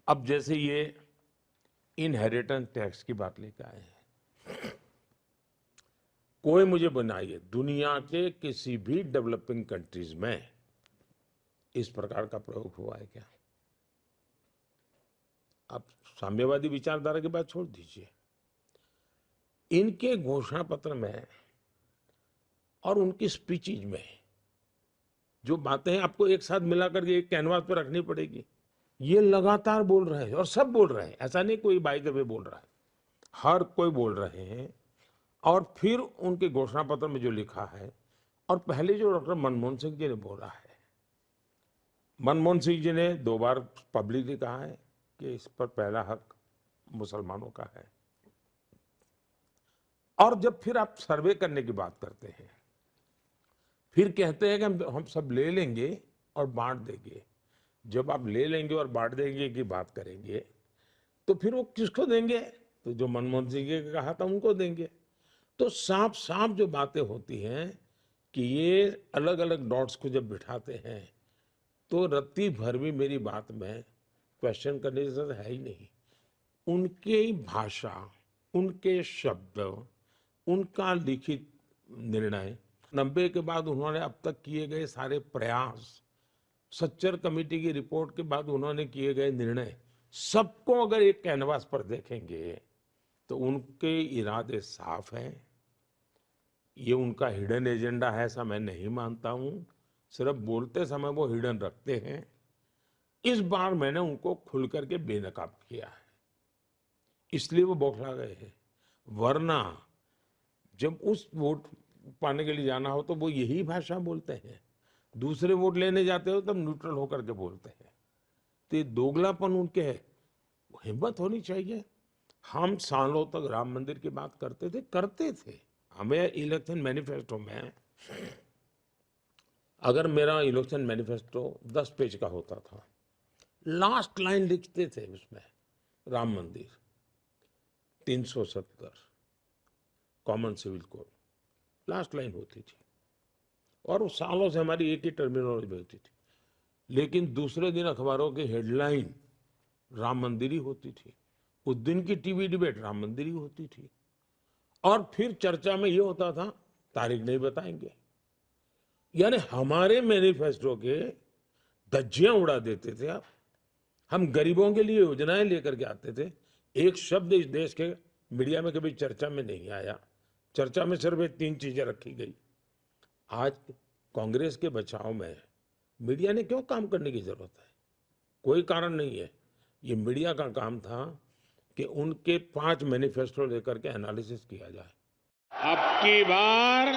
अब जैसे ये इनहेरिटेंस टैक्स की बात लेकर आए हैं, कोई मुझे बनाइए दुनिया के किसी भी डेवलपिंग कंट्रीज में इस प्रकार का प्रयोग हुआ है क्या? आप साम्यवादी विचारधारा की बात छोड़ दीजिए, इनके घोषणा पत्र में और उनकी स्पीचेज में जो बातें आपको एक साथ मिलाकर के एक कैनवास पर रखनी पड़ेगी, ये लगातार बोल रहे हैं और सब बोल रहे हैं, ऐसा नहीं कोई बाय द वे बोल रहा है, हर कोई बोल रहे हैं। और फिर उनके घोषणा पत्र में जो लिखा है, और पहले जो डॉक्टर मनमोहन सिंह जी ने बोला है, मनमोहन सिंह जी ने 2 बार पब्लिकली कहा है कि इस पर पहला हक मुसलमानों का है। और जब फिर आप सर्वे करने की बात करते हैं, फिर कहते हैं कि हम सब ले लेंगे और बांट देंगे। जब आप ले लेंगे और बांट देंगे की बात करेंगे, तो फिर वो किसको देंगे? तो जो मनमोहन सिंह जी ने कहा था उनको देंगे। तो साफ साफ जो बातें होती हैं कि ये अलग अलग डॉट्स को जब बिठाते हैं, तो रत्ती भर भी मेरी बात में क्वेश्चन करने जैसा है ही नहीं। उनकी भाषा, उनके शब्द, उनका लिखित निर्णय, 90 के बाद उन्होंने अब तक किए गए सारे प्रयास, सच्चर कमेटी की रिपोर्ट के बाद उन्होंने किए गए निर्णय, सबको अगर एक कैनवास पर देखेंगे तो उनके इरादे साफ हैं। ये उनका हिडन एजेंडा है ऐसा मैं नहीं मानता हूं, सिर्फ बोलते समय वो हिडन रखते हैं। इस बार मैंने उनको खुल करके बेनकाब किया है, इसलिए वो बौखला गए हैं। वरना जब उस वोट पाने के लिए जाना हो तो वो यही भाषा बोलते हैं, दूसरे वोट लेने जाते हो तब न्यूट्रल होकर के बोलते हैं। तो ये दोगलापन उनके है, हिम्मत होनी चाहिए। हम सालों तक राम मंदिर की बात करते थे। हमें इलेक्शन मैनिफेस्टो में, अगर मेरा इलेक्शन मैनिफेस्टो 10 पेज का होता था, लास्ट लाइन लिखते थे उसमें Ram Mandir, 370 common civil code, last line होती थी। और वो सालों से हमारी एक ही टर्मिनोलॉजी होती थी, लेकिन दूसरे दिन अखबारों की हेडलाइन राम मंदिर ही होती थी, उस दिन की टीवी डिबेट राम मंदिर ही होती थी। और फिर चर्चा में ये होता था तारीख नहीं बताएंगे, यानी हमारे मैनिफेस्टो के धज्जियां उड़ा देते थे आप। हम गरीबों के लिए योजनाएं लेकर के आते थे, एक शब्द इस देश के मीडिया में कभी चर्चा में नहीं आया, चर्चा में सिर्फ 3 चीजें रखी गई। आज कांग्रेस के बचाव में मीडिया ने क्यों काम करने की जरूरत है? कोई कारण नहीं है। ये मीडिया का काम था कि उनके 5 मैनिफेस्टो लेकर के एनालिसिस किया जाए। अब की बार